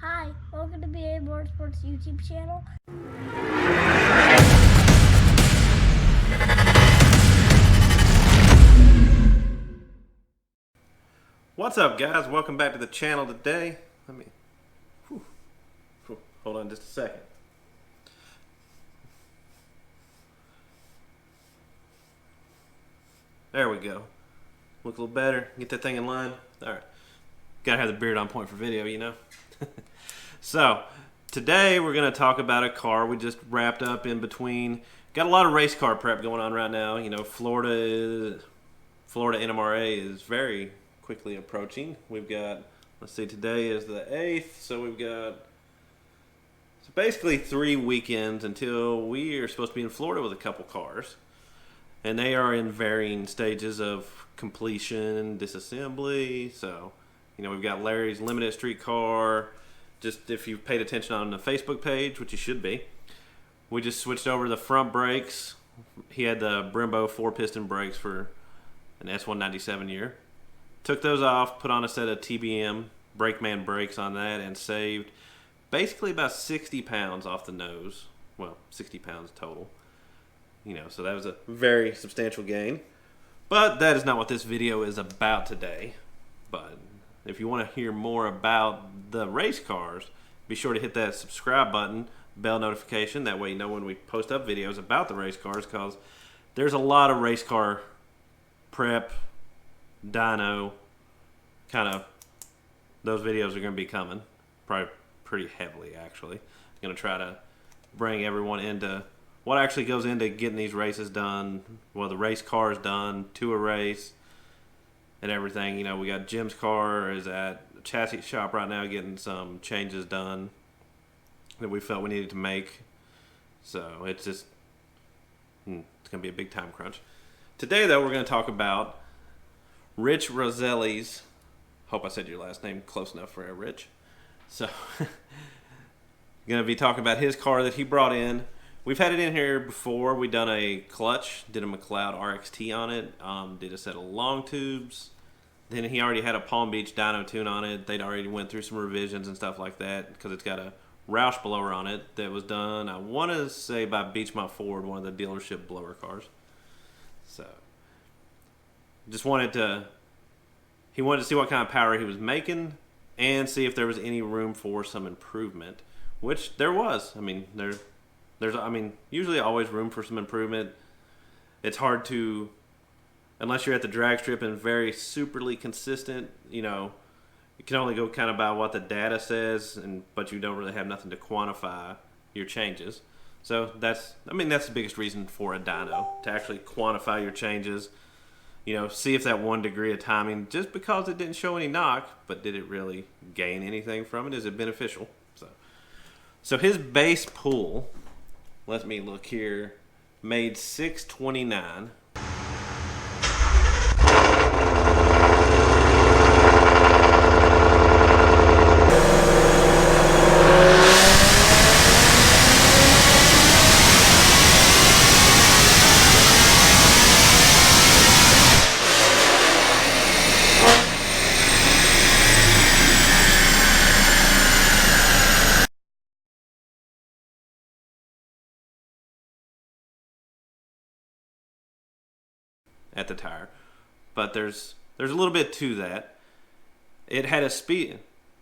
Hi, welcome to BA Motorsports YouTube channel. What's up, guys? Welcome back to the channel today. Hold on just a second. There we go. Look a little better. Get that thing in line. All right. Gotta have the beard on point for video, you know. So today we're gonna talk about a car we just wrapped up in between. Got a lot of race car prep going on right now. You know, Florida NMRA is very quickly approaching. We've got, let's see, today is the 8th, so we've got basically 3 weekends until we are supposed to be in Florida with a couple cars. And they are in varying stages of completion, disassembly. So, you know, we've got Larry's limited street car. Just if you've paid attention on the Facebook page, which you should be, we just switched over the front brakes. He had the Brembo 4-piston brakes for an S197 year. Took those off, put on a set of TBM Brakeman brakes on that, and saved basically about 60 pounds off the nose. Well, 60 pounds total. You know, so that was a very substantial gain. But that is not what this video is about today. But if you want to hear more about the race cars, be sure to hit that subscribe button, bell notification. That way you know when we post up videos about the race cars, because there's a lot of race car prep, dyno, kind of, those videos are going to be coming. Probably pretty heavily, actually. I'm going to try to bring everyone into what actually goes into getting these races done, well, the race cars done to a race and everything. You know, we got Jim's car is at the chassis shop right now getting some changes done that we felt we needed to make. So it's just, it's going to be a big time crunch. Today, though, we're going to talk about Rich Roselli's, hope I said your last name close enough for Rich. So, going to be talking about his car that he brought in. We've had it in here before. We done a clutch, did a McLeod RXT on it, did a set of long tubes. Then he already had a Palm Beach dyno tune on it. They'd already went through some revisions and stuff like that because it's got a Roush blower on it that was done, I want to say, by Beachmont Ford, one of the dealership blower cars. So, just wanted to, he wanted to see what kind of power he was making and see if there was any room for some improvement, which there was. I mean, there's usually always room for some improvement. It's hard to, unless you're at the drag strip and very superly consistent, you know, you can only go kind of by what the data says, but you don't really have nothing to quantify your changes. So that's the biggest reason for a dyno, to actually quantify your changes. You know, see if that 1 degree of timing, just because it didn't show any knock, but did it really gain anything from it? Is it beneficial? So his base pull, let me look here, made 629. At the tire, but there's a little bit to that. It had a speed,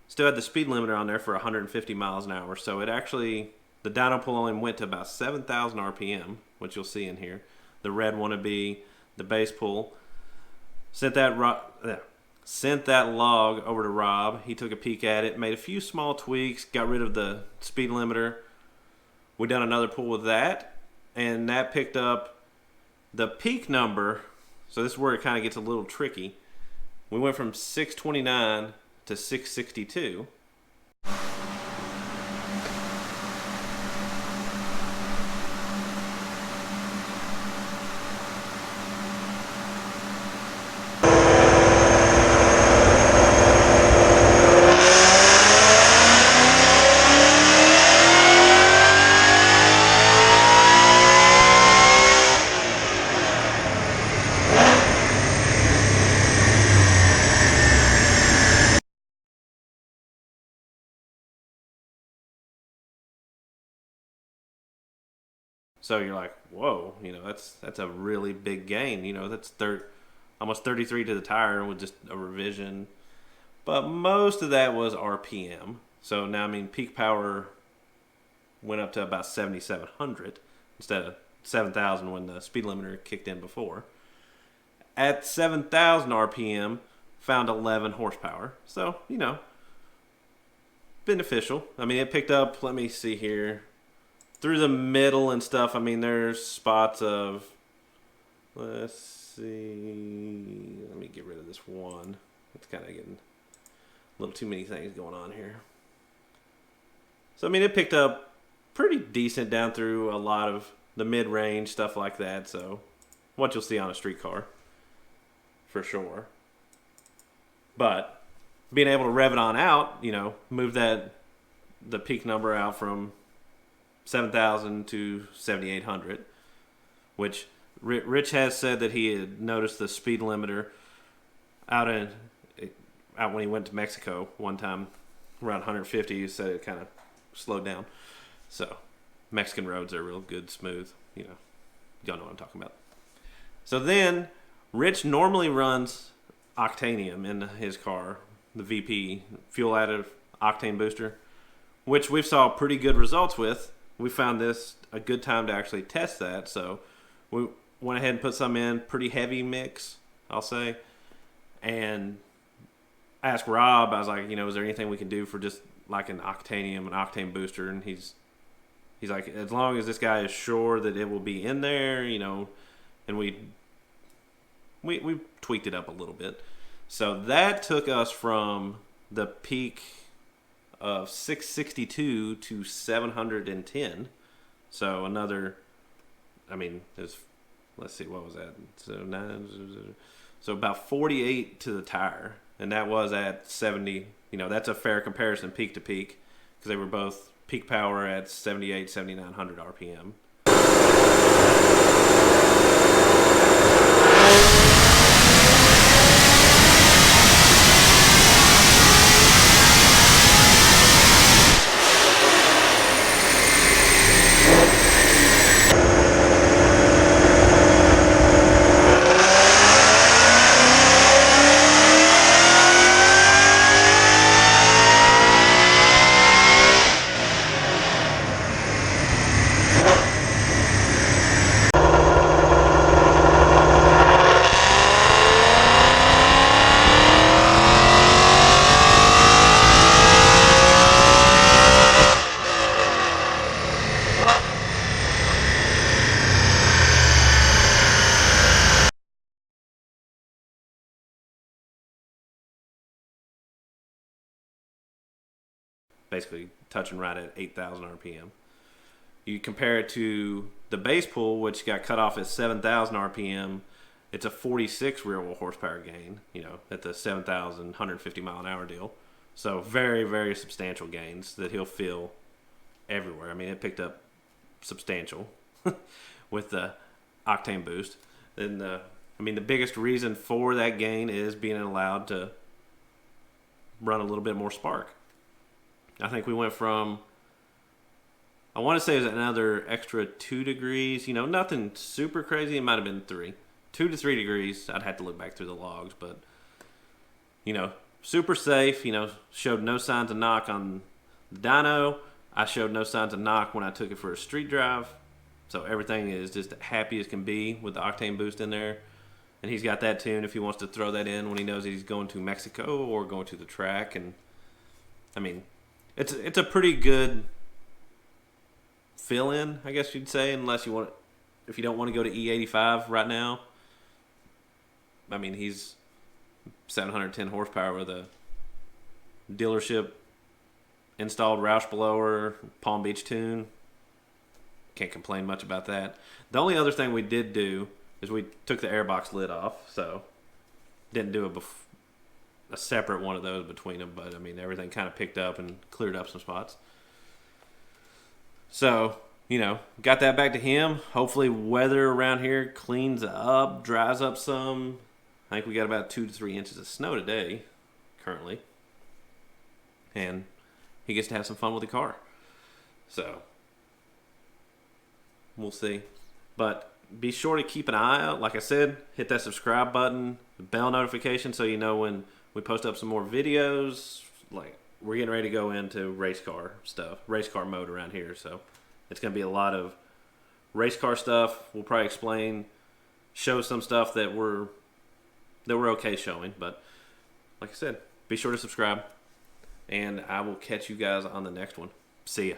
still had the speed limiter on there for 150 miles an hour, so it actually, the dyno pull only went to about 7,000 RPM, which you'll see in here. The red one would be the base pull. Sent that log over to Rob. He took a peek at it, made a few small tweaks, got rid of the speed limiter. We done another pull with that, and that picked up the peak number. So this is where it kind of gets a little tricky. We went from 629 to 662. So you're like, whoa, that's a really big gain. That's almost 33 to the tire with just a revision. But most of that was RPM. So now, peak power went up to about 7,700 instead of 7,000 when the speed limiter kicked in before. At 7,000 RPM, found 11 horsepower. So, beneficial. It picked up, let me see here, through the middle and stuff. There's spots of, let's see, let me get rid of this one. It's kind of getting a little too many things going on here. So, it picked up pretty decent down through a lot of the mid-range, stuff like that. So, what you'll see on a street car, for sure. But being able to rev it on out, move the peak number out from 7,000 to 7,800, which Rich has said that he had noticed the speed limiter out when he went to Mexico one time, around 150. He said it kind of slowed down. So Mexican roads are real good, smooth. Y'all know what I'm talking about. So then Rich normally runs Octanium in his car, the VP, fuel additive Octane Booster, which we've saw pretty good results with. We found this a good time to actually test that, so we went ahead and put some in, pretty heavy mix, I'll say, and asked Rob, I was like, is there anything we can do for just like an Octanium, an Octane Booster? And he's like, as long as this guy is sure that it will be in there, and we tweaked it up a little bit. So that took us from the peak of 662 to 710. So another, let's see, what was that? So about 48 to the tire. And that was at 70. That's a fair comparison peak to peak, because they were both peak power at 78, 7,900 RPM. Basically touching right at 8,000 RPM. You compare it to the base pool, which got cut off at 7,000 RPM. It's a 46 rear wheel horsepower gain, at the 7,150 mile an hour deal. So very, very substantial gains that he'll feel everywhere. It picked up substantial with the Octane Boost. And the biggest reason for that gain is being allowed to run a little bit more spark. I think we went from, I want to say it was another extra 2 degrees. Nothing super crazy. It might have been 3. 2 to 3 degrees. I'd have to look back through the logs, but, super safe. Showed no signs of knock on the dyno. I showed no signs of knock when I took it for a street drive. So everything is just happy as can be with the Octane Boost in there. And he's got that tuned if he wants to throw that in when he knows he's going to Mexico or going to the track. And, it's a pretty good fill-in, I guess you'd say, if you don't want to go to E85 right now. He's 710 horsepower with a dealership installed Roush blower, Palm Beach tune. Can't complain much about that. The only other thing we did do is we took the airbox lid off, so didn't do a separate one of those between them, but everything kind of picked up and cleared up some spots. So, got that back to him. Hopefully weather around here cleans up, dries up some. I think we got about 2 to 3 inches of snow today, currently. And he gets to have some fun with the car. So, We'll see. But be sure to keep an eye out. Like I said, hit that subscribe button, the bell notification, so you know when we post up some more videos. Like, we're getting ready to go into race car stuff, race car mode around here. So it's going to be a lot of race car stuff. We'll probably show some stuff that we're okay showing. But like I said, be sure to subscribe, and I will catch you guys on the next one. See ya.